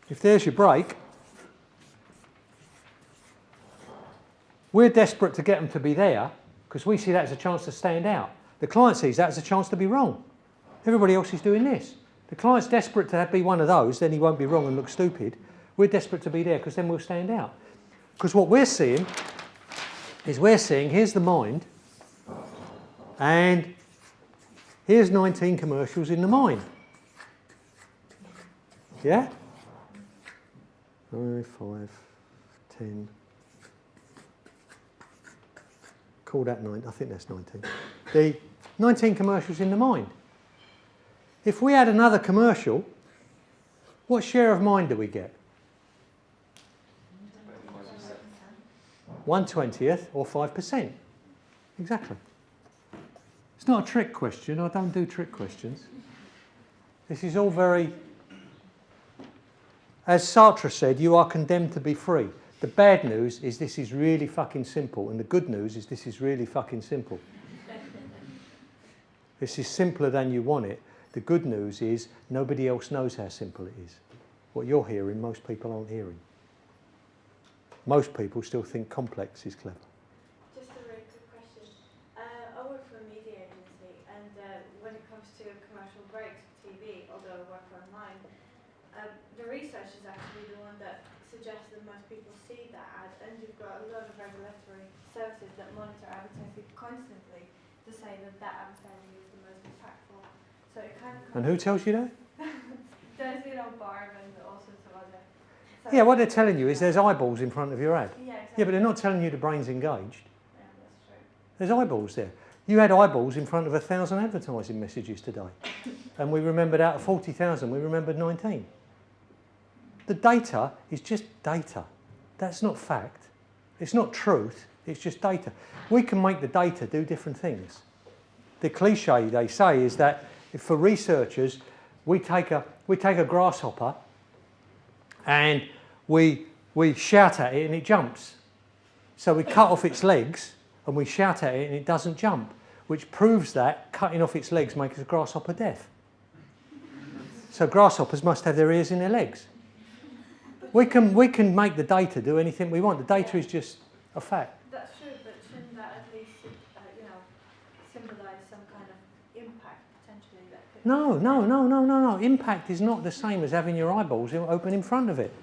If there's your break, we're desperate to get them to be there because we see that as a chance to stand out. The client sees that as a chance to be wrong. Everybody else is doing this. The client's desperate to be one of those, then he won't be wrong and look stupid. We're desperate to be there because then we'll stand out. Because what we're seeing is here's the mind, and here's 19 commercials in the mind. Yeah? 5, 10. Call that 9. I think that's 19. The 19 commercials in the mind. If we add another commercial, what share of mind do we get? 1/20th or 5%. Exactly. It's not a trick question. I don't do trick questions. This is all very... As Sartre said, you are condemned to be free. The bad news is this is really fucking simple, and the good news is this is really fucking simple. This is simpler than you want it. The good news is nobody else knows how simple it is. What you're hearing, most people aren't hearing. Most people still think complex is clever. Just a very quick question. I work for a media agency, and when it comes to commercial breaks for TV, although I work online, the research is actually the one that suggests that most people see that ad, and you've got a lot of regulatory services that monitor advertising constantly to say that that advertising is the most impactful. So it kind of... And who tells you that? There's, Barb and all sorts of other... So Yeah, what they're telling you is there's eyeballs in front of your ad. Yeah, exactly. Yeah, but they're not telling you the brain's engaged. Yeah, that's true. There's eyeballs there. You had eyeballs in front of 1,000 advertising messages today. And we remembered out of 40,000, we remembered 19. The data is just data. That's not fact. It's not truth. It's just data. We can make the data do different things. The cliche they say is that if for researchers, we take a grasshopper and we shout at it and it jumps. So we cut off its legs and we shout at it and it doesn't jump, which proves that cutting off its legs makes a grasshopper deaf. So grasshoppers must have their ears in their legs. We can make the data do anything we want. The data is just a fact. That's true, but shouldn't that at least, symbolize some kind of impact potentially that could... No. Impact is not the same as having your eyeballs open in front of it.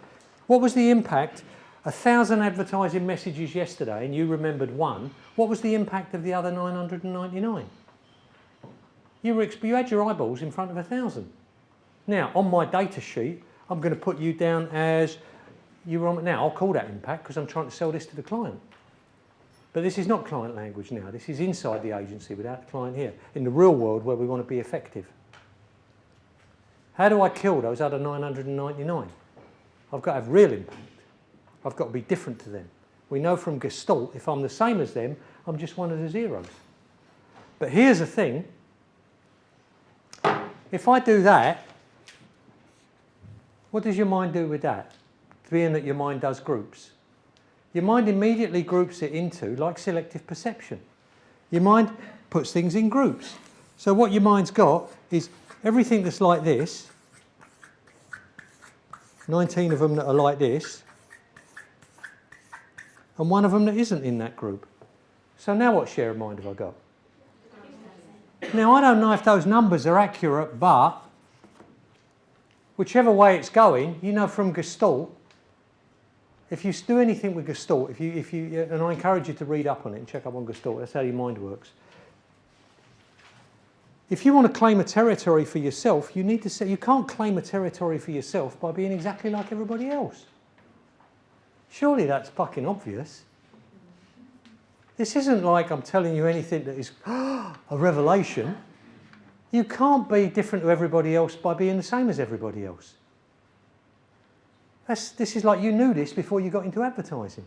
What was the impact? 1,000 advertising messages yesterday, and you remembered one. What was the impact of the other 999? You had your eyeballs in front of 1,000. Now, on my data sheet, I'm going to put you down as you were on. Now, I'll call that impact because I'm trying to sell this to the client. But this is not client language now. This is inside the agency without the client here. In the real world where we want to be effective. How do I kill those other 999? I've got to have real impact. I've got to be different to them. We know from Gestalt, if I'm the same as them, I'm just one of the zeros. But here's the thing. If I do that, what does your mind do with that? Being that your mind does groups. Your mind immediately groups it into, like selective perception. Your mind puts things in groups. So what your mind's got is everything that's like this, 19 of them that are like this, and one of them that isn't in that group. So now what share of mind have I got? Now I don't know if those numbers are accurate, but whichever way it's going, from Gestalt, if you do anything with Gestalt, and I encourage you to read up on it and check up on Gestalt, that's how your mind works. If you want to claim a territory for yourself, you need to say you can't claim a territory for yourself by being exactly like everybody else. Surely that's fucking obvious. This isn't like I'm telling you anything that is a revelation. You can't be different to everybody else by being the same as everybody else. This is like you knew this before you got into advertising.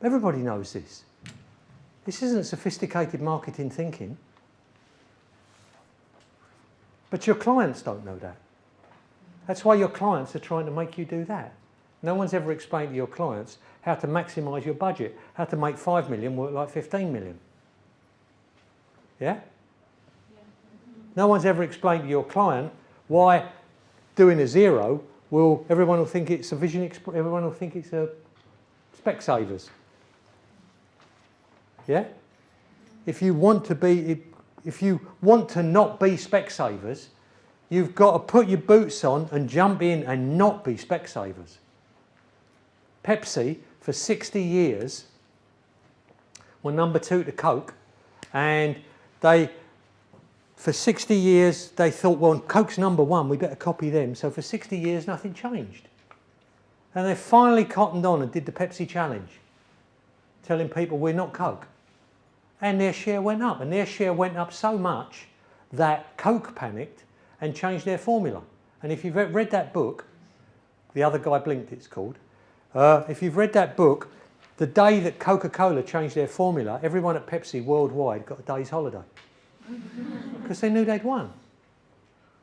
Everybody knows this. This isn't sophisticated marketing thinking. But your clients don't know that. That's why your clients are trying to make you do that. No one's ever explained to your clients how to maximise your budget, how to make 5 million work like 15 million. Yeah? No one's ever explained to your client why doing a zero everyone will think it's a everyone will think it's a Specsavers. Yeah? If you want to not be Specsavers, you've got to put your boots on and jump in and not be Specsavers. Pepsi, for 60 years, were number 2 to Coke, and for 60 years they thought, well, Coke's number 1, we better copy them. So for 60 years nothing changed. And they finally cottoned on and did the Pepsi challenge, telling people we're not Coke. And their share went up, and their share went up so much that Coke panicked and changed their formula. And if you've read that book, The Other Guy Blinked it's called, if you've read that book, the day that Coca-Cola changed their formula, everyone at Pepsi worldwide got a day's holiday. Because they knew they'd won.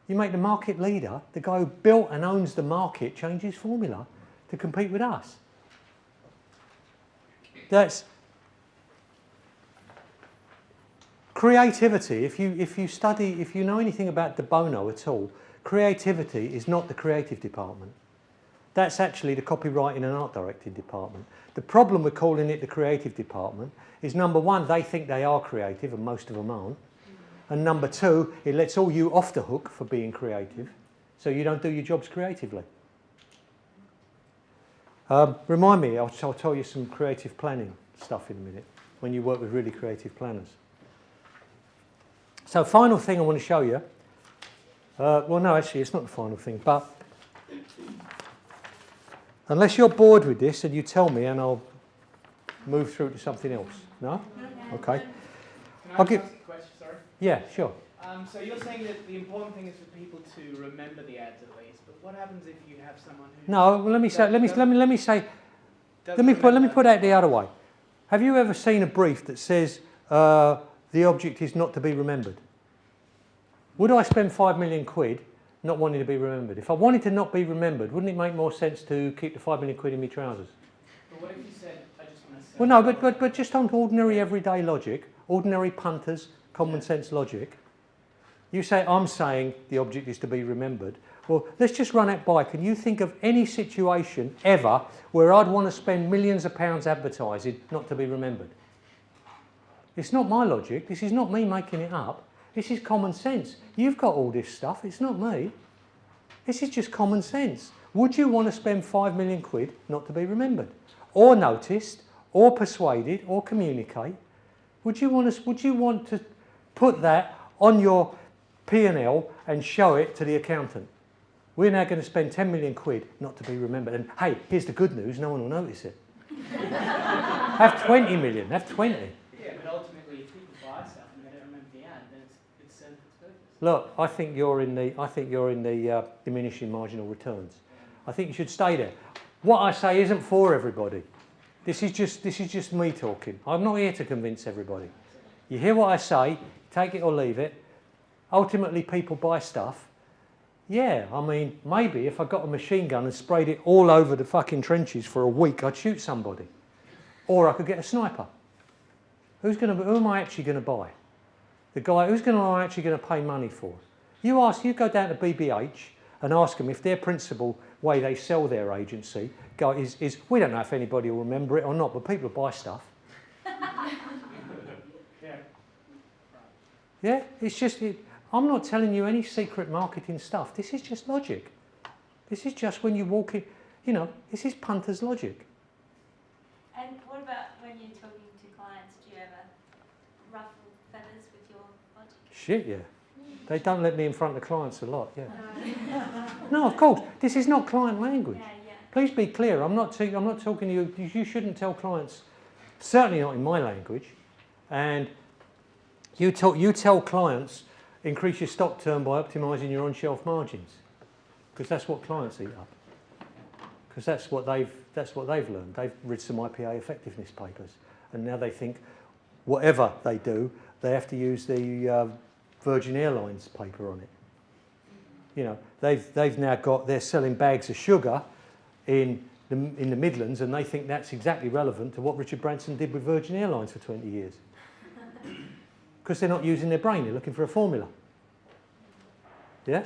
You make the market leader, the guy who built and owns the market, change his formula to compete with us. That's creativity. If you know anything about De Bono at all, creativity is not the creative department. That's actually the copywriting and art directing department. The problem with calling it the creative department is, number one, they think they are creative and most of them aren't. And number two, it lets all you off the hook for being creative, so you don't do your jobs creatively. Remind me, I'll tell you some creative planning stuff in a minute, when you work with really creative planners. So final thing I want to show you, well no, actually it's not the final thing, but unless you're bored with this, and you tell me and I'll move through to something else. No? Okay. Can I ask a question, sorry? Yeah, sure. So you're saying that the important thing is for people to remember the ads at least, but what happens if you have someone who... No, well, let me put that the other way. Have you ever seen a brief that says the object is not to be remembered? Would I spend 5 million quid not wanting to be remembered? If I wanted to not be remembered, wouldn't it make more sense to keep the 5 million quid in my trousers? But what if you said, I just want to say... Well, no, but just on ordinary everyday logic, ordinary punters, common sense logic, you say, I'm saying the object is to be remembered. Well, let's just run that by. Can you think of any situation ever where I'd want to spend millions of pounds advertising not to be remembered? It's not my logic. This is not me making it up. This is common sense. You've got all this stuff. It's not me. This is just common sense. Would you want to spend 5 million quid not to be remembered, or noticed, or persuaded, or communicate? Would you want to put that on your P&L and show it to the accountant? We're now going to spend 10 million quid not to be remembered. And hey, here's the good news, no one will notice it. Have 20 million, have 20. Yeah, but ultimately if people buy stuff and they don't remember the ad, then it's served its purpose. Look, I think you're in the diminishing marginal returns. I think you should stay there. What I say isn't for everybody. This is just me talking. I'm not here to convince everybody. You hear what I say, take it or leave it. Ultimately, people buy stuff. Yeah, I mean, maybe if I got a machine gun and sprayed it all over the fucking trenches for a week, I'd shoot somebody. Or I could get a sniper. Who am I actually going to buy? The guy, who's I actually going to pay money for? You go down to BBH and ask them if their principal way they sell their agency is we don't know if anybody will remember it or not, but people buy stuff. Yeah, it's just... I'm not telling you any secret marketing stuff. This is just logic. This is just when you walk in, this is punter's logic. And what about when you're talking to clients? Do you ever ruffle feathers with your logic? Shit, yeah. They don't let me in front of clients a lot, yeah. No, of course. This is not client language. Yeah. Please be clear. I'm not talking to you. You shouldn't tell clients, certainly not in my language. And you tell clients, increase your stock turn by optimising your on-shelf margins, because that's what clients eat up. Because that's what they've learned. They've read some IPA effectiveness papers, and now they think whatever they do, they have to use the Virgin Airlines paper on it. They're selling bags of sugar in the Midlands, and they think that's exactly relevant to what Richard Branson did with Virgin Airlines for 20 years. Because they're not using their brain, they're looking for a formula. Yeah?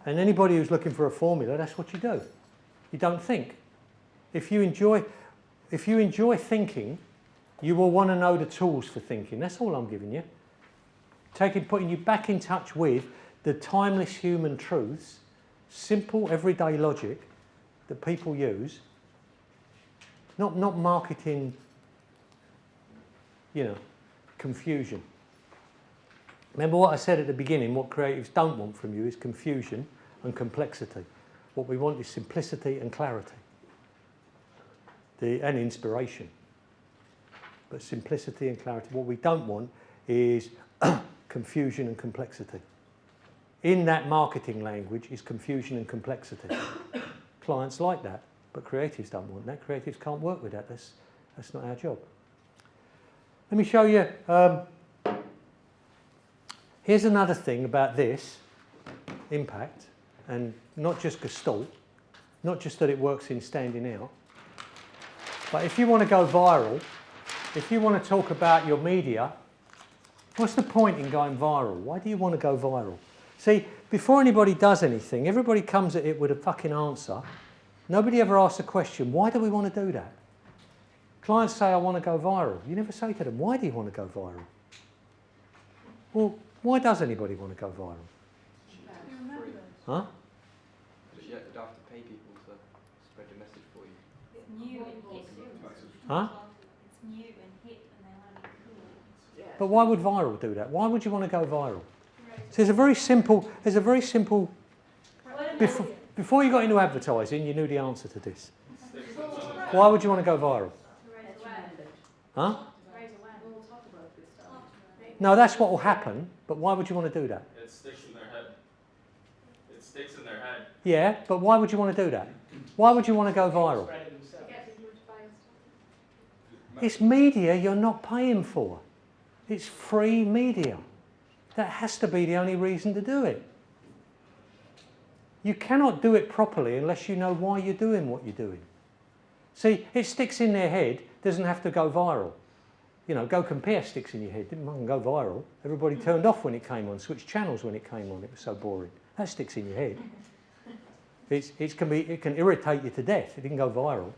And anybody who's looking for a formula, that's what you do. You don't think. If you enjoy thinking, you will want to know the tools for thinking. That's all I'm giving you. Putting you back in touch with the timeless human truths, simple everyday logic that people use, not marketing, confusion. Remember what I said at the beginning, what creatives don't want from you is confusion and complexity. What we want is simplicity and clarity, and inspiration. But simplicity and clarity. What we don't want is confusion and complexity. In that marketing language is confusion and complexity. Clients like that, but creatives don't want that. Creatives can't work with that. That's not our job. Let me show you. Here's another thing about this impact, and not just Gestalt, not just that it works in standing out, but if you want to go viral, if you want to talk about your media, what's the point in going viral? Why do you want to go viral? See, before anybody does anything, everybody comes at it with a fucking answer. Nobody ever asks a question, why do we want to do that? Clients say, I want to go viral. You never say to them, why do you want to go viral? Well, why does anybody want to go viral? Huh? Because you don't have to pay people to spread the message for you. It's new and hip. Huh? It's new and hip and they want to be cool. But why would viral do that? Why would you want to go viral? So there's a very simple, before you got into advertising, you knew the answer to this. Why would you want to go viral? Huh? No, that's what will happen, but why would you want to do that? It sticks in their head. It sticks in their head. Yeah, but why would you want to do that? Why would you want to go viral? It's media you're not paying for. It's free media. That has to be the only reason to do it. You cannot do it properly unless you know why you're doing what you're doing. See, it sticks in their head, doesn't have to go viral. Go compare sticks in your head, didn't fucking go viral. Everybody turned off when it came on, switched channels when it came on, it was so boring. That sticks in your head. It can irritate you to death, it didn't go viral.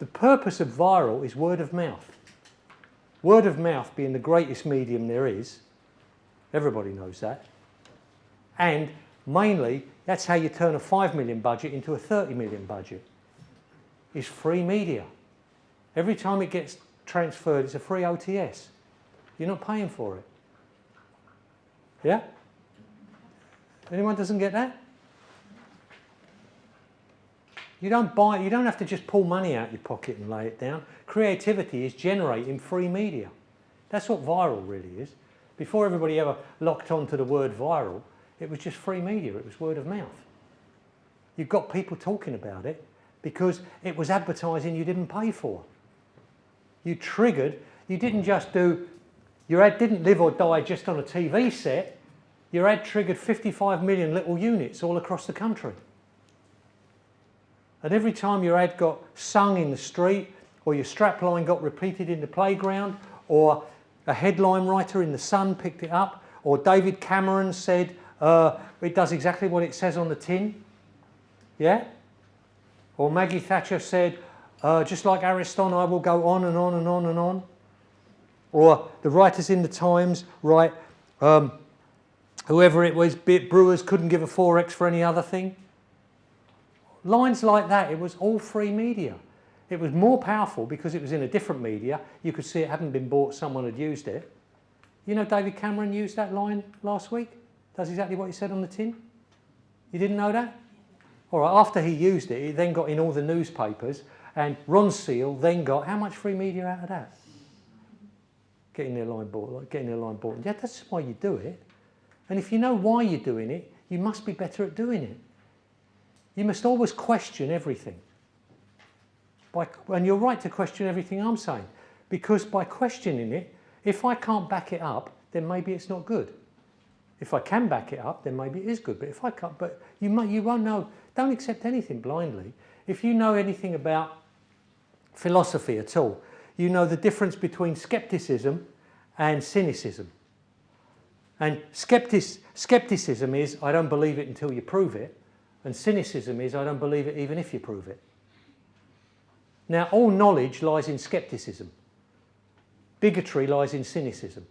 The purpose of viral is word of mouth. Word of mouth being the greatest medium there is, everybody knows that. And mainly, that's how you turn a 5 million budget into a 30 million budget. It's free media. Every time it gets transferred, it's a free OTS. You're not paying for it. Yeah? Anyone doesn't get that? You don't have to just pull money out your pocket and lay it down. Creativity is generating free media. That's what viral really is. Before everybody ever locked onto the word viral, it was just free media, it was word of mouth. You've got people talking about it because it was advertising you didn't pay for. You didn't just do, your ad didn't live or die just on a TV set, your ad triggered 55 million little units all across the country. And every time your ad got sung in the street, or your strapline got repeated in the playground, or a headline writer in The Sun picked it up, or David Cameron said, it does exactly what it says on the tin. Yeah? Or Maggie Thatcher said, just like Ariston, I will go on and on and on and on. Or the writers in the Times write, whoever it was, Brewers couldn't give a 4X for any other thing. Lines like that, it was all free media. It was more powerful because it was in a different media. You could see it hadn't been bought, someone had used it. You know David Cameron used that line last week? Does exactly what he said on the tin? You didn't know that? All right, after he used it, he then got in all the newspapers, and Ron Seal then got how much free media out of that? Getting their line bought. Yeah, that's why you do it. And if you know why you're doing it, you must be better at doing it. You must always question everything. And you're right to question everything I'm saying, because by questioning it, if I can't back it up, then maybe it's not good. If I can back it up, then maybe it is good. But if I can't, but you won't know. Don't accept anything blindly. If you know anything about philosophy at all, you know the difference between skepticism and cynicism. And skepticism is, I don't believe it until you prove it. And cynicism is, I don't believe it even if you prove it. Now, all knowledge lies in skepticism. Bigotry lies in cynicism.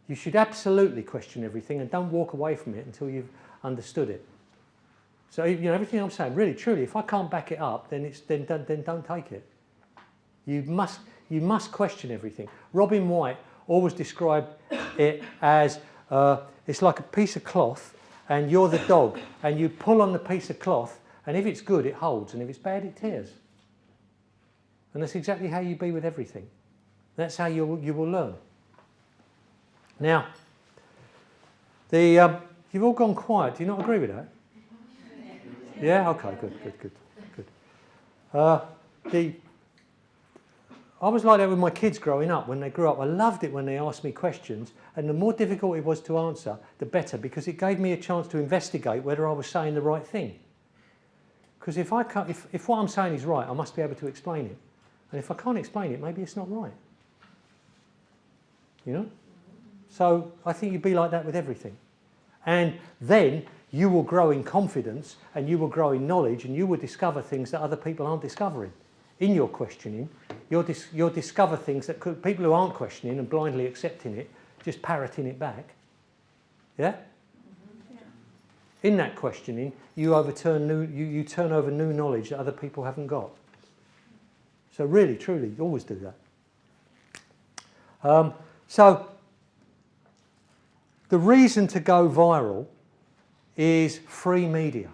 You should absolutely question everything and don't walk away from it until you've understood it. So, you know, everything I'm saying, really, truly, if I can't back it up, then don't take it. You must question everything. Robin White always described it as it's like a piece of cloth and you're the dog and you pull on the piece of cloth and if it's good it holds and if it's bad it tears. And that's exactly how you be with everything. That's how you will learn. Now, you've all gone quiet. Do you not agree with that? Yeah? Okay, good. I was like that with my kids growing up. When they grew up, I loved it when they asked me questions, and the more difficult it was to answer, the better, because it gave me a chance to investigate whether I was saying the right thing. Because if what I'm saying is right, I must be able to explain it. And if I can't explain it, maybe it's not right. You know? So I think you'd be like that with everything. And then you will grow in confidence and you will grow in knowledge and you will discover things that other people aren't discovering. In your questioning, you'll discover things that people who aren't questioning and blindly accepting it, just parroting it back. Yeah? Mm-hmm. Yeah. In that questioning, you turn over new knowledge that other people haven't got. So really, truly, always do that. So the reason to go viral is free media.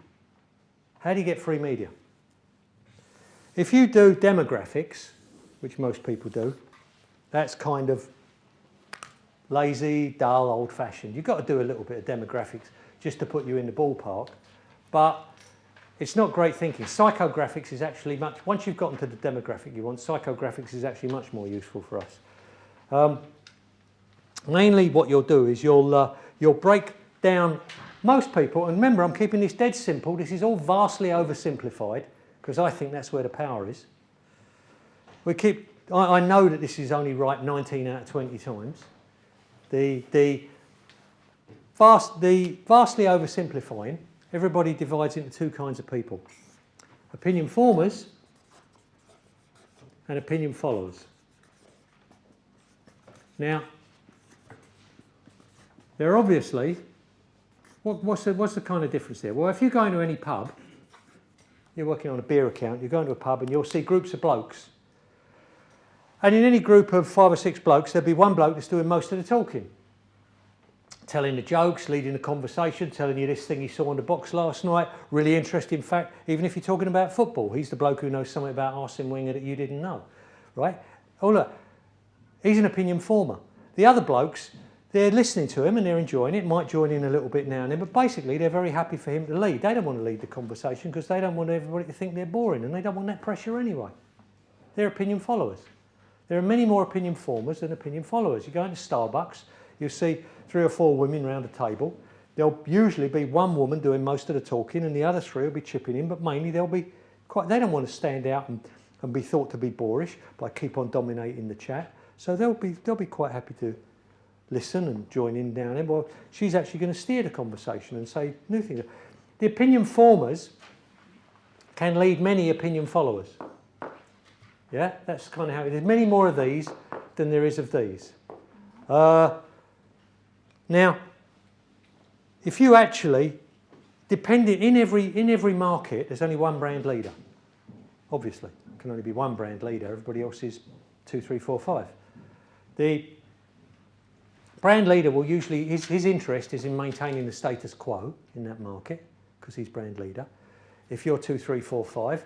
How do you get free media? If you do demographics, which most people do, that's kind of lazy, dull, old-fashioned. You've got to do a little bit of demographics just to put you in the ballpark, but it's not great thinking. Psychographics is actually once you've gotten to the demographic you want, psychographics is actually much more useful for us. Mainly what you'll do is you'll break down most people, and remember I'm keeping this dead simple, this is all vastly oversimplified, because I think that's where the power is. I know that this is only right 19 out of 20 times. The vastly oversimplifying, everybody divides into two kinds of people. Opinion formers and opinion followers. Now, they're obviously, what's the kind of difference there? Well, if you go into any pub, you're working on a beer account, you go into a pub and you'll see groups of blokes. And in any group of 5 or 6 blokes, there'll be one bloke that's doing most of the talking. Telling the jokes, leading the conversation, telling you this thing he saw on the box last night, really interesting fact, even if you're talking about football, he's the bloke who knows something about Arsene Wenger that you didn't know, right? Oh look, he's an opinion former. The other blokes, they're listening to him and they're enjoying it, might join in a little bit now and then, but basically they're very happy for him to lead. They don't want to lead the conversation because they don't want everybody to think they're boring and they don't want that pressure anyway. They're opinion followers. There are many more opinion formers than opinion followers. You go into Starbucks, you'll see 3 or 4 women round a table. There'll usually be one woman doing most of the talking and the other 3 will be chipping in, but mainly they don't want to stand out and be thought to be boorish, but keep on dominating the chat. So they'll be quite happy to listen and join in down there. Well, she's actually going to steer the conversation and say new things. The opinion formers can lead many opinion followers. Yeah, that's kind of how it is. There's many more of these than there is of these. Now, if you actually, depending in every market, there's only one brand leader. Obviously, there can only be one brand leader. Everybody else is 2, 3, 4, 5. The brand leader will usually his interest is in maintaining the status quo in that market because he's brand leader. If you're 2, 3, 4, 5,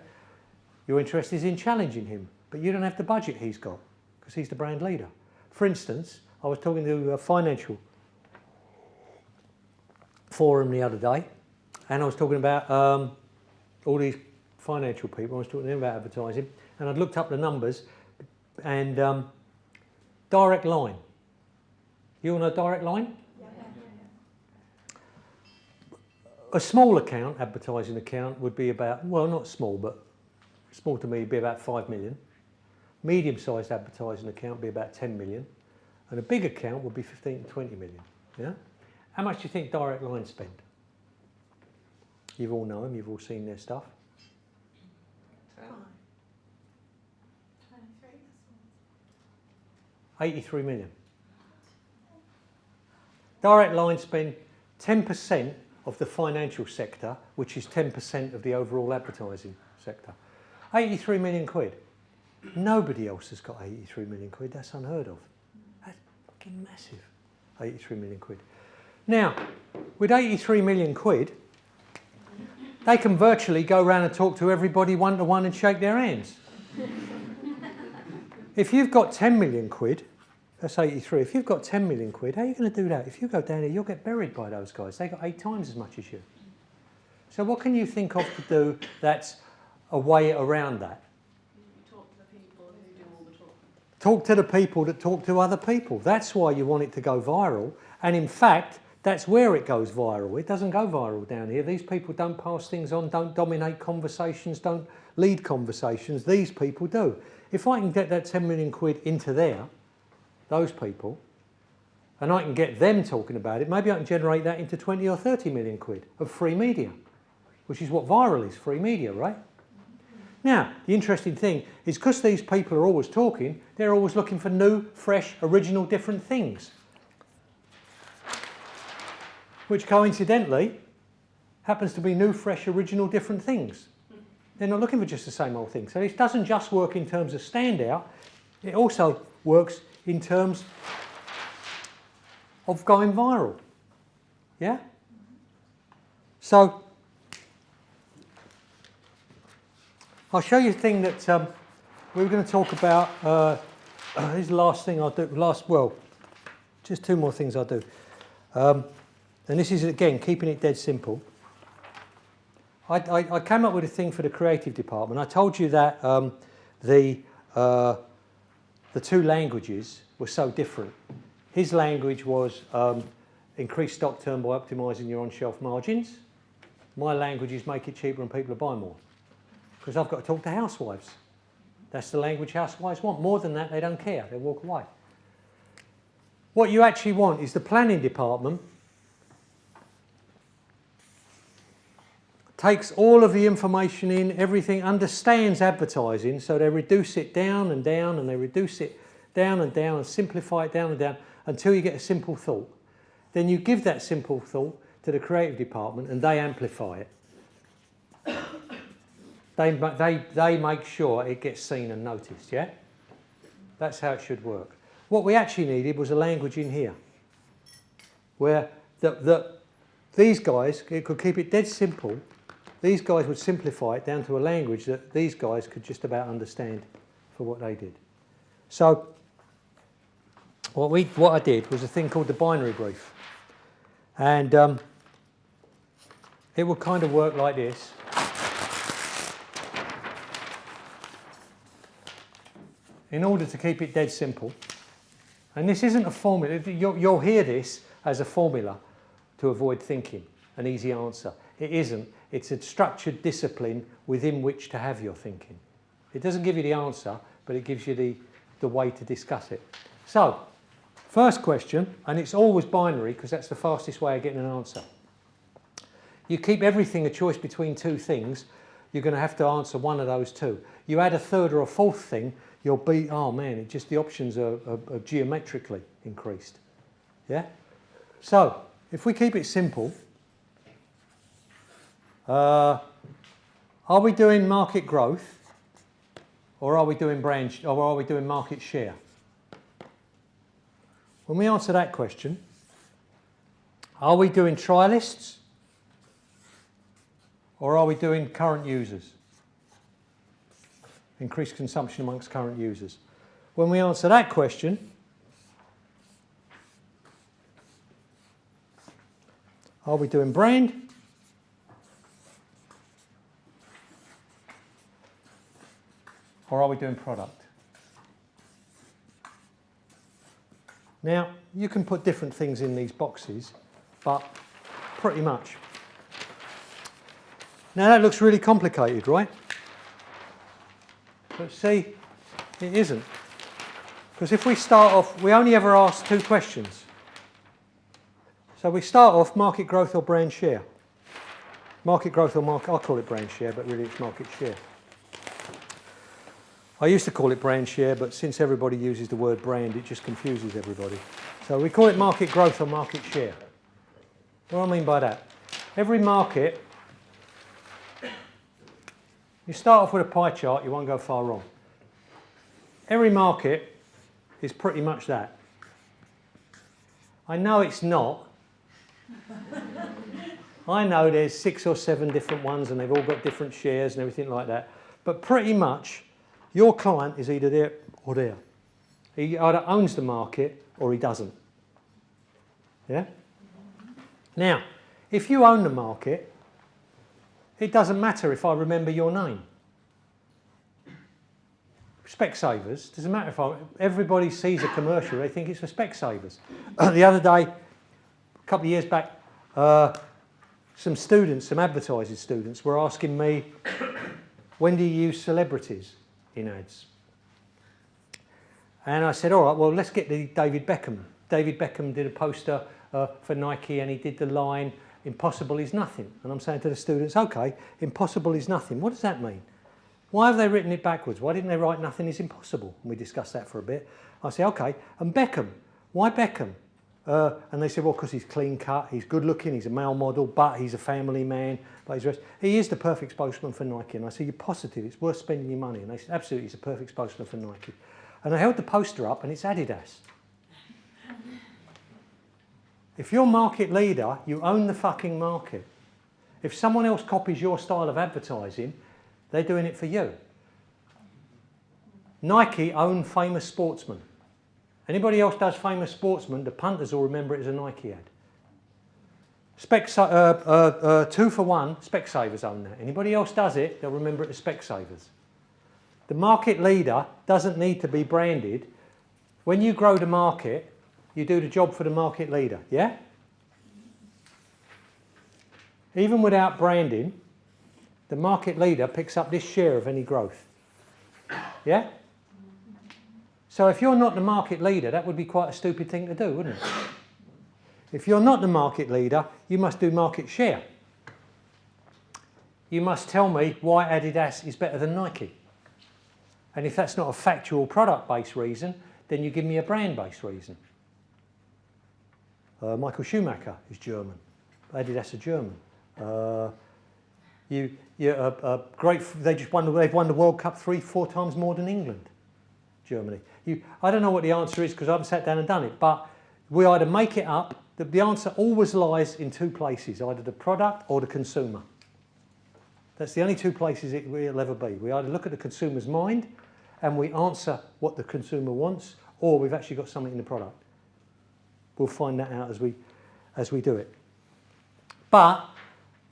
your interest is in challenging him, but you don't have the budget he's got because he's the brand leader. For instance, I was talking to a financial forum the other day, and I was talking about all these financial people. I was talking to them about advertising, and I'd looked up the numbers, and direct line. You all know direct line? Yeah. A small account, advertising account, would be about, well, not small, but small to me would be about 5 million. Medium-sized advertising account would be about 10 million. And a big account would be 15 to 20 million. Yeah? How much do you think direct line spend? You've all known them, you've all seen their stuff. 83 million. Direct line spend 10% of the financial sector, which is 10% of the overall advertising sector. 83 million quid. Nobody else has got 83 million quid. That's unheard of. That's fucking massive. 83 million quid. Now, with 83 million quid, they can virtually go around and talk to everybody one-to-one and shake their hands. If you've got 10 million quid, that's 83. If you've got 10 million quid, how are you going to do that? If you go down there, you'll get buried by those guys. They've got 8 times as much as you. So what can you think of to do that's a way around that? Talk to the people who do all the talking. Talk to the people that talk to other people. That's why you want it to go viral. And in fact, that's where it goes viral. It doesn't go viral down here. These people don't pass things on, don't dominate conversations, don't lead conversations. These people do. If I can get that 10 million quid into there, those people, and I can get them talking about it, maybe I can generate that into 20 or 30 million quid of free media, which is what viral is, free media, right? Now, the interesting thing is because these people are always talking, they're always looking for new, fresh, original, different things. Which coincidentally happens to be new, fresh, original, different things. They're not looking for just the same old thing. So this doesn't just work in terms of standout, it also works in terms of going viral. Yeah? So, I'll show you a thing that we were going to talk about. This is the last thing I'll do. Just 2 more things I'll do. And this is, again, keeping it dead simple. I came up with a thing for the creative department. I told you that the 2 languages were so different. His language was increase stock turn by optimising your on-shelf margins. My language is make it cheaper and people will buy more. Because I've got to talk to housewives. That's the language housewives want. More than that, they don't care. They walk away. What you actually want is the planning department takes all of the information in, everything, understands advertising, so they reduce it down and down, and they reduce it down and down, and simplify it down and down, until you get a simple thought. Then you give that simple thought to the creative department, and they amplify it. They make sure it gets seen and noticed, yeah? That's how it should work. What we actually needed was a language in here, where these guys could keep it dead simple. These guys would simplify it down to a language that these guys could just about understand for what they did. So what I did was a thing called the binary brief. And it would kind of work like this. In order to keep it dead simple, and this isn't a formula, you'll hear this as a formula to avoid thinking, an easy answer. It isn't. It's a structured discipline within which to have your thinking. It doesn't give you the answer, but it gives you the way to discuss it. So, first question, and it's always binary because that's the fastest way of getting an answer. You keep everything a choice between 2 things, you're going to have to answer one of those 2. You add a third or a fourth thing, you'll be, oh man, the options are geometrically increased. Yeah? So, if we keep it simple, are we doing market growth, or are we doing or are we doing market share? When we answer that question, are we doing trialists, or are we doing current users? Increased consumption amongst current users. When we answer that question, are we doing brand, or are we doing product? Now, you can put different things in these boxes, but pretty much. Now that looks really complicated, right? But see, it isn't. Because if we start off, we only ever ask 2 questions. So we start off market growth or brand share. Market growth or market, I call it brand share, but really it's market share. I used to call it brand share, but since everybody uses the word brand, it just confuses everybody. So we call it market growth or market share. What do I mean by that? Every market, you start off with a pie chart, you won't go far wrong. Every market is pretty much that. I know it's not. I know there's 6 or 7 different ones and they've all got different shares and everything like that. But pretty much, your client is either there or there. He either owns the market or he doesn't. Yeah? Now, if you own the market, it doesn't matter if I remember your name. Specsavers, doesn't matter if everybody sees a commercial, they think it's for Specsavers. The other day, a couple of years back, some students, some advertising students, were asking me, when do you use celebrities in ads? And I said, all right, well, let's get the David Beckham. David Beckham did a poster for Nike and he did the line, impossible is nothing. And I'm saying to the students, okay, impossible is nothing. What does that mean? Why have they written it backwards? Why didn't they write nothing is impossible? And we discussed that for a bit. I say, okay, and Beckham, why Beckham? And they said, well, because he's clean cut, he's good looking, he's a male model, but he's a family man. But he is the perfect spokesman for Nike. And I said, you're positive, it's worth spending your money. And they said, absolutely, he's a perfect spokesman for Nike. And I held the poster up and it's Adidas. If you're market leader, you own the fucking market. If someone else copies your style of advertising, they're doing it for you. Nike own Famous Sportsman. Anybody else does Famous Sportsman, the punters will remember it as a Nike ad. 2 for 1, Specsavers own that. Anybody else does it, they'll remember it as Specsavers. The market leader doesn't need to be branded. When you grow the market, you do the job for the market leader, yeah? Even without branding, the market leader picks up this share of any growth, yeah? So if you're not the market leader, that would be quite a stupid thing to do, wouldn't it? If you're not the market leader, you must do market share. You must tell me why Adidas is better than Nike. And if that's not a factual product-based reason, then you give me a brand-based reason. Michael Schumacher is German. Adidas are German. They've won the World Cup 3-4 times more than England. Germany. I don't know what the answer is because I haven't sat down and done it, but we either make it up, the answer always lies in 2 places, either the product or the consumer. That's the only 2 places it will ever be. We either look at the consumer's mind and we answer what the consumer wants, or we've actually got something in the product. We'll find that out as we do it. But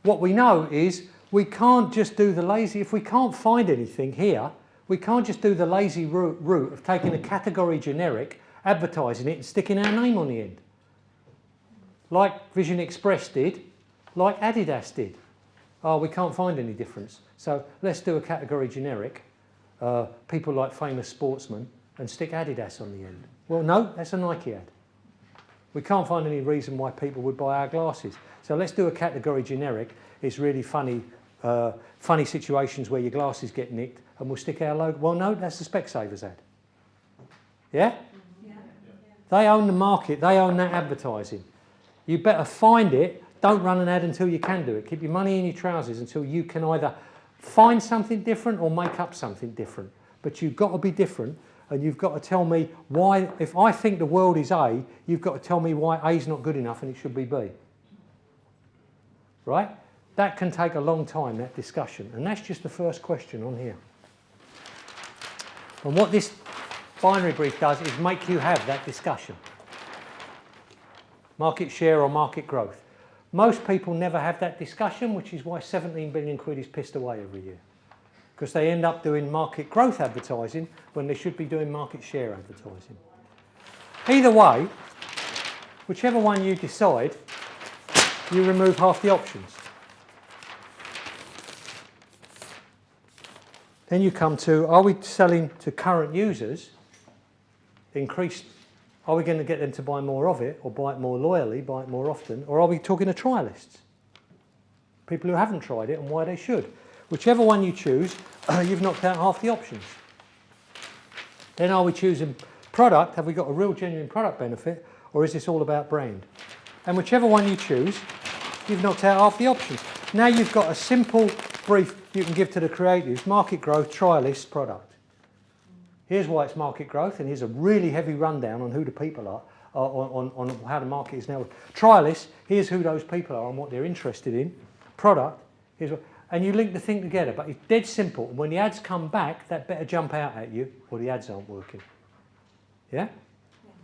what we know is we can't just do the lazy, if we can't find anything here, we can't just do the lazy route of taking a category generic, advertising it and sticking our name on the end. Like Vision Express did, like Adidas did. Oh, we can't find any difference. So let's do a category generic, people like Famous Sportsman, and stick Adidas on the end. Well, no, that's a Nike ad. We can't find any reason why people would buy our glasses. So let's do a category generic. It's really funny situations where your glasses get nicked, and we'll stick our logo. Well, no, that's the Specsavers ad. Yeah? Yeah? They own the market. They own that advertising. You better find it. Don't run an ad until you can do it. Keep your money in your trousers until you can either find something different or make up something different. But you've got to be different, and you've got to tell me why. If I think the world is A, you've got to tell me why A is not good enough and it should be B. Right? That can take a long time, that discussion. And that's just the first question on here. And what this binary brief does is make you have that discussion. Market share or market growth. Most people never have that discussion, which is why 17 billion quid is pissed away every year. Because they end up doing market growth advertising when they should be doing market share advertising. Either way, whichever one you decide, you remove half the options. Then you come to, are we selling to current users? increased, are we going to get them to buy more of it, or buy it more loyally, buy it more often, or are we talking to trialists? People who haven't tried it and why they should. Whichever one you choose, you've knocked out half the options. Then are we choosing product? Have we got a real genuine product benefit, or is this all about brand? And whichever one you choose, you've knocked out half the options. Now you've got a simple brief you can give to the creatives: market growth, trialists, product. Here's why it's market growth, and here's a really heavy rundown on who the people are, on how the market is now. Trialists, here's who those people are and what they're interested in. Product, here's what, and you link the thing together, but it's dead simple. When the ads come back, that better jump out at you, or the ads aren't working. Yeah?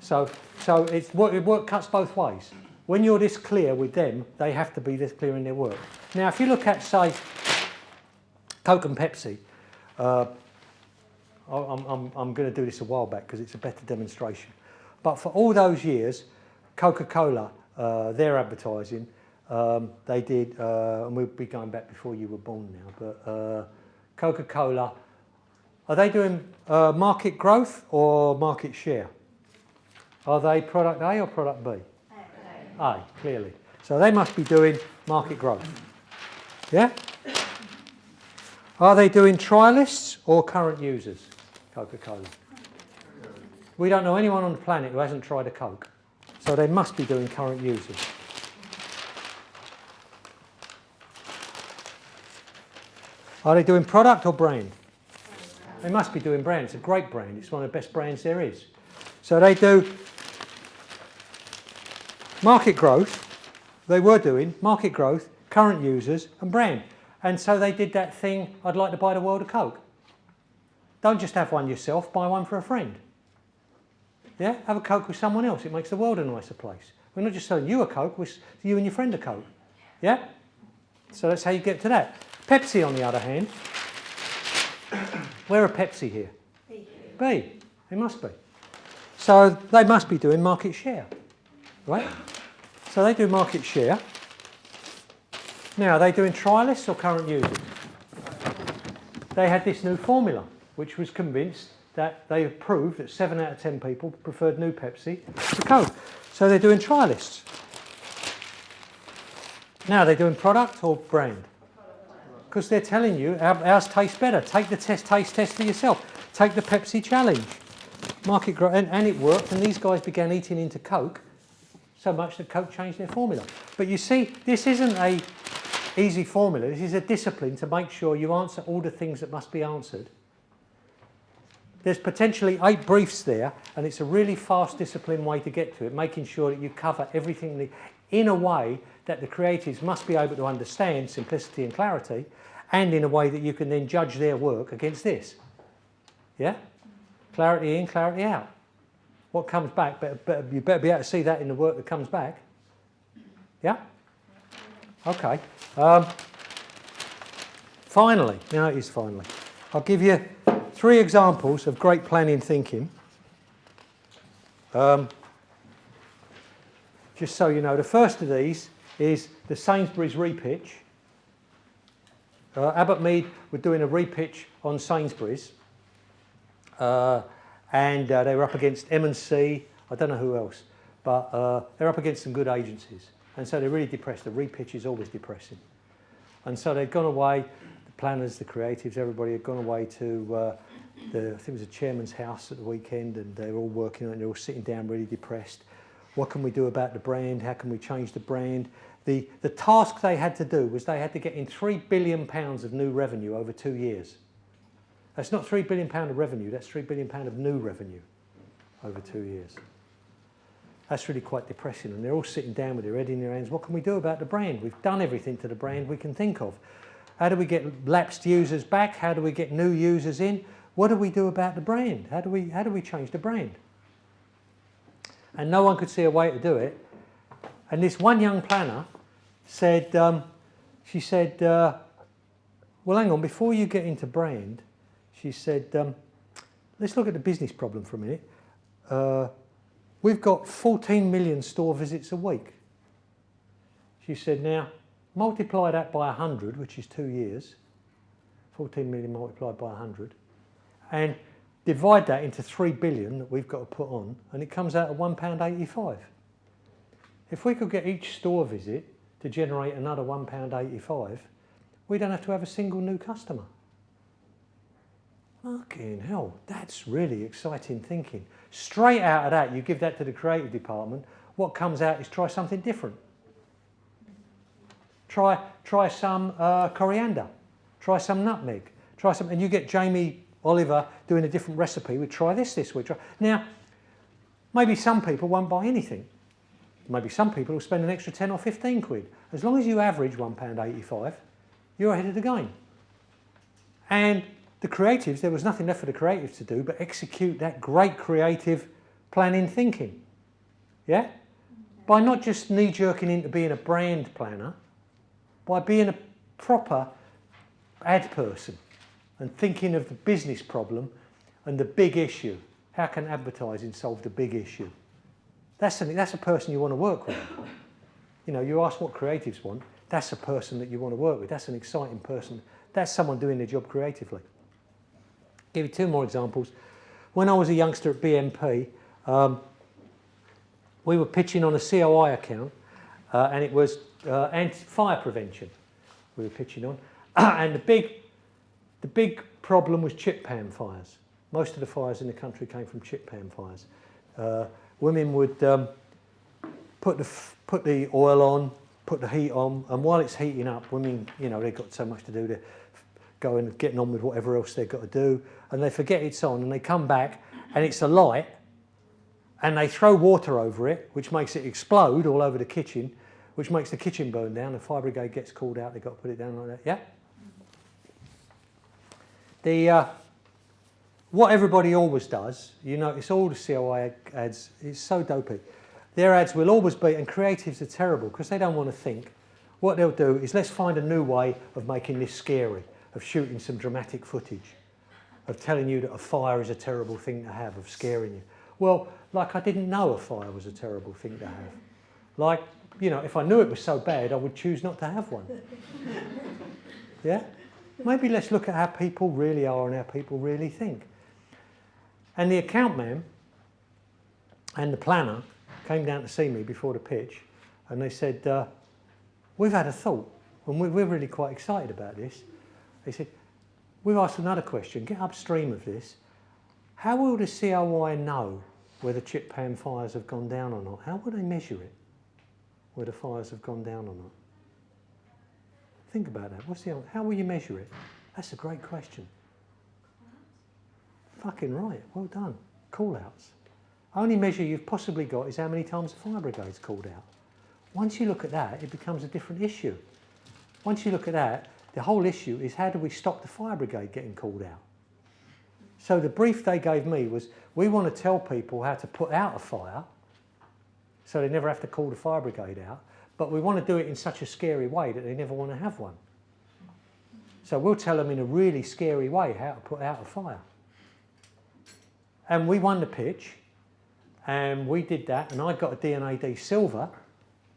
So it's work cuts both ways. When you're this clear with them, they have to be this clear in their work. Now, if you look at, say, Coke and Pepsi, I'm going to do this a while back because it's a better demonstration. But for all those years, Coca-Cola, their advertising, they did, and we'll be going back before you were born now, but Coca-Cola, are they doing market growth or market share? Are they product A or product B? A, clearly. So they must be doing market growth. Yeah? Are they doing trialists or current users? Coca-Cola. We don't know anyone on the planet who hasn't tried a Coke. So they must be doing current users. Are they doing product or brand? They must be doing brand. It's a great brand. It's one of the best brands there is. So they do market growth. They were doing market growth, current users, and brand. And so they did that thing, I'd like to buy the world a Coke. Don't just have one yourself, buy one for a friend. Yeah? Have a Coke with someone else. It makes the world a nicer place. We're not just selling you a Coke, we're you and your friend a Coke. Yeah? So that's how you get to that. Pepsi, on the other hand, where are Pepsi here? B. B. They must be. So they must be doing market share. Right? So they do market share. Now, are they doing trialists or current users? They had this new formula, which was convinced that they have proved that 7 out of 10 people preferred new Pepsi to Coke. So they're doing trialists. Now, are they doing product or brand? Because they're telling you ours tastes better. Take the taste test for yourself. Take the Pepsi challenge. Market growth, and it worked, and these guys began eating into Coke so much that Coke changed their formula. But you see, this isn't a easy formula. This is a discipline to make sure you answer all the things that must be answered. There's potentially 8 briefs there, and it's a really fast, disciplined way to get to it, making sure that you cover everything in a way that the creatives must be able to understand, simplicity and clarity, and in a way that you can then judge their work against this. Yeah? Clarity in, clarity out. What comes back, you better be able to see that in the work that comes back. Yeah? Okay. Finally, now it is finally, I'll give you 3 examples of great planning thinking. Just so you know, the first of these is the Sainsbury's repitch. Abbott Mead were doing a repitch on Sainsbury's, and they were up against M&C, I don't know who else, but they're up against some good agencies. And so they're really depressed. The repitch is always depressing. And so they'd gone away, the planners, the creatives, everybody had gone away to, I think it was a chairman's house at the weekend, and they were all working on it, and they were all sitting down really depressed. What can we do about the brand? How can we change the brand? The task they had to do was they had to get in £3 billion of new revenue over 2 years. That's not £3 billion of revenue, that's £3 billion of new revenue over 2 years. That's really quite depressing, and they're all sitting down with their head in their hands. What can we do about the brand? We've done everything to the brand we can think of. How do we get lapsed users back? How do we get new users in? What do we do about the brand? How do we change the brand? And no one could see a way to do it. And this one young planner said, she said, well, hang on, before you get into brand, she said, let's look at the business problem for a minute. We've got 14 million store visits a week. She said, now, multiply that by 100, which is 2 years. 14 million multiplied by 100. And divide that into 3 billion that we've got to put on, and it comes out at £1.85. If we could get each store visit to generate another £1.85, we don't have to have a single new customer. Fucking hell, that's really exciting thinking. Straight out of that, you give that to the creative department, what comes out is try something different. Try some coriander, try some nutmeg, try some, and you get Jamie Oliver doing a different recipe. We try this week. Now, maybe some people won't buy anything. Maybe some people will spend an extra 10 or 15 quid. As long as you average £1.85, you're ahead of the game. And the creatives, there was nothing left for the creatives to do but execute that great creative planning thinking. Yeah? By not just knee-jerking into being a brand planner, by being a proper ad person and thinking of the business problem and the big issue. How can advertising solve the big issue? That's a person you want to work with. You know, you ask what creatives want, that's a person that you want to work with. That's an exciting person. That's someone doing their job creatively. I'll give you two more examples. When I was a youngster at BMP, we were pitching on a COI account, and it was fire prevention we were pitching on. And the big problem was chip pan fires. Most of the fires in the country came from chip pan fires. Women would put the oil on, put the heat on, and while it's heating up, women, you know, they've got so much to do, they're going and getting on with whatever else they've got to do, and they forget it's on, and they come back, and it's alight, and they throw water over it, which makes it explode all over the kitchen, which makes the kitchen burn down. The fire brigade gets called out, they've got to put it down like that. Yeah? What everybody always does, you notice all the COI ads, it's so dopey. Their ads will always be, and creatives are terrible because they don't want to think. What they'll do is, let's find a new way of making this scary, of shooting some dramatic footage, of telling you that a fire is a terrible thing to have, of scaring you. Well, like I didn't know a fire was a terrible thing to have. Like, you know, if I knew it was so bad, I would choose not to have one. Yeah? Maybe let's look at how people really are and how people really think. And the account man and the planner came down to see me before the pitch, and they said, we've had a thought, and we're really quite excited about this. They said, we've asked another question, get upstream of this. How will the COI know whether chip pan fires have gone down or not? How will they measure it, whether fires have gone down or not? Think about that. How will you measure it? That's a great question. Fucking right, well done. Call-outs. Only measure you've possibly got is how many times the fire brigade's called out. Once you look at that, it becomes a different issue. Once you look at that, the whole issue is how do we stop the fire brigade getting called out? So the brief they gave me was, we want to tell people how to put out a fire so they never have to call the fire brigade out, but we want to do it in such a scary way that they never want to have one. So we'll tell them in a really scary way how to put out a fire. And we won the pitch, and we did that, and I got a D&AD silver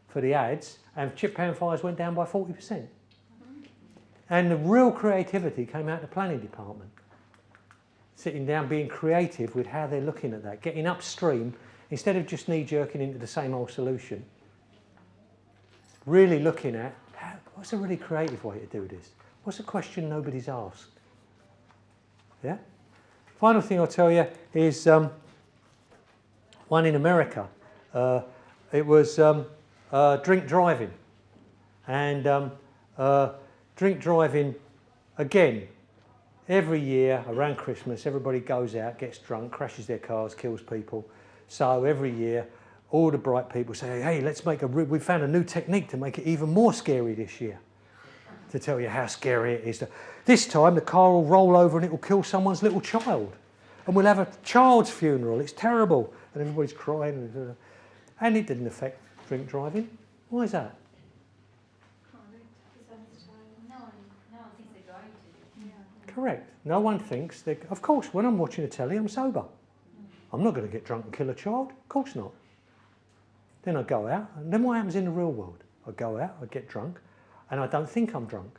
for the ads, and chip pan fires went down by 40%. And the real creativity came out of the planning department. Sitting down, being creative with how they're looking at that, getting upstream, instead of just knee-jerking into the same old solution. Really looking at, what's a really creative way to do this? What's a question nobody's asked? Yeah? Final thing I'll tell you is one in America. It was drink driving. And drink driving, again, every year around Christmas, everybody goes out, gets drunk, crashes their cars, kills people. So every year, all the bright people say, hey, let's make we found a new technique to make it even more scary this year, to tell you how scary it is. This time, the car will roll over and it will kill someone's little child. And we'll have a child's funeral. It's terrible. And everybody's crying. And it didn't affect drink driving. Why is that? No one thinks they're going to. Yeah. Correct. No one thinks they. Of course, when I'm watching the telly, I'm sober. I'm not going to get drunk and kill a child. Of course not. Then I go out, and then what happens in the real world? I go out, I get drunk, and I don't think I'm drunk.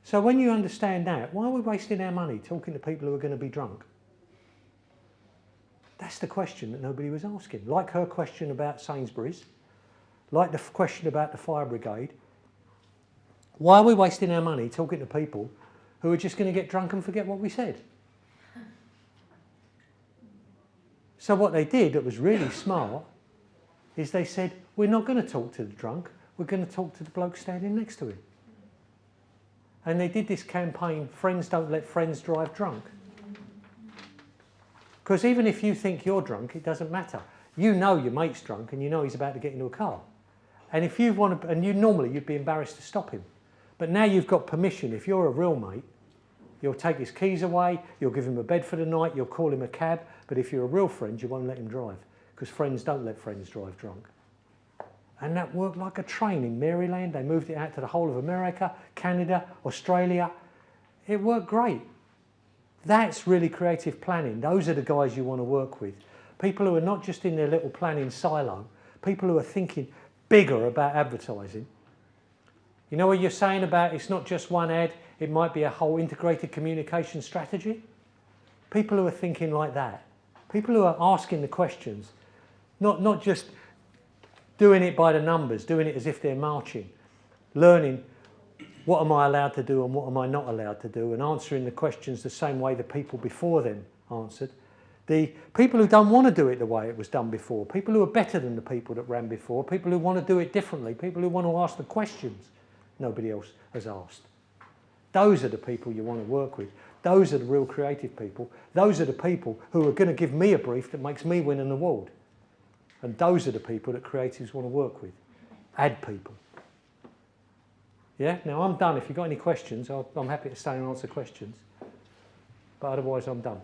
So when you understand that, why are we wasting our money talking to people who are going to be drunk? That's the question that nobody was asking. Like her question about Sainsbury's, like the question about the fire brigade. Why are we wasting our money talking to people who are just going to get drunk and forget what we said? So what they did that was really smart is they said, we're not going to talk to the drunk, we're going to talk to the bloke standing next to him. And they did this campaign, Friends Don't Let Friends Drive Drunk. Because even if you think you're drunk, it doesn't matter. You know your mate's drunk and you know he's about to get into a car. And if you want to, and you normally you'd be embarrassed to stop him. But now you've got permission. If you're a real mate, you'll take his keys away, you'll give him a bed for the night, you'll call him a cab. But if you're a real friend, you won't let him drive. Because friends don't let friends drive drunk. And that worked like a train in Maryland. They moved it out to the whole of America, Canada, Australia. It worked great. That's really creative planning. Those are the guys you want to work with. People who are not just in their little planning silo, people who are thinking bigger about advertising. You know what you're saying about it's not just one ad, it might be a whole integrated communication strategy? People who are thinking like that. People who are asking the questions, not just doing it by the numbers, doing it as if they're marching, learning what am I allowed to do and what am I not allowed to do, and answering the questions the same way the people before them answered. The people who don't want to do it the way it was done before, people who are better than the people that ran before, people who want to do it differently, people who want to ask the questions nobody else has asked. Those are the people you want to work with. Those are the real creative people. Those are the people who are going to give me a brief that makes me win an award. And those are the people that creatives want to work with. Ad people. Yeah, now I'm done. If you've got any questions, I'm happy to stay and answer questions. But otherwise I'm done.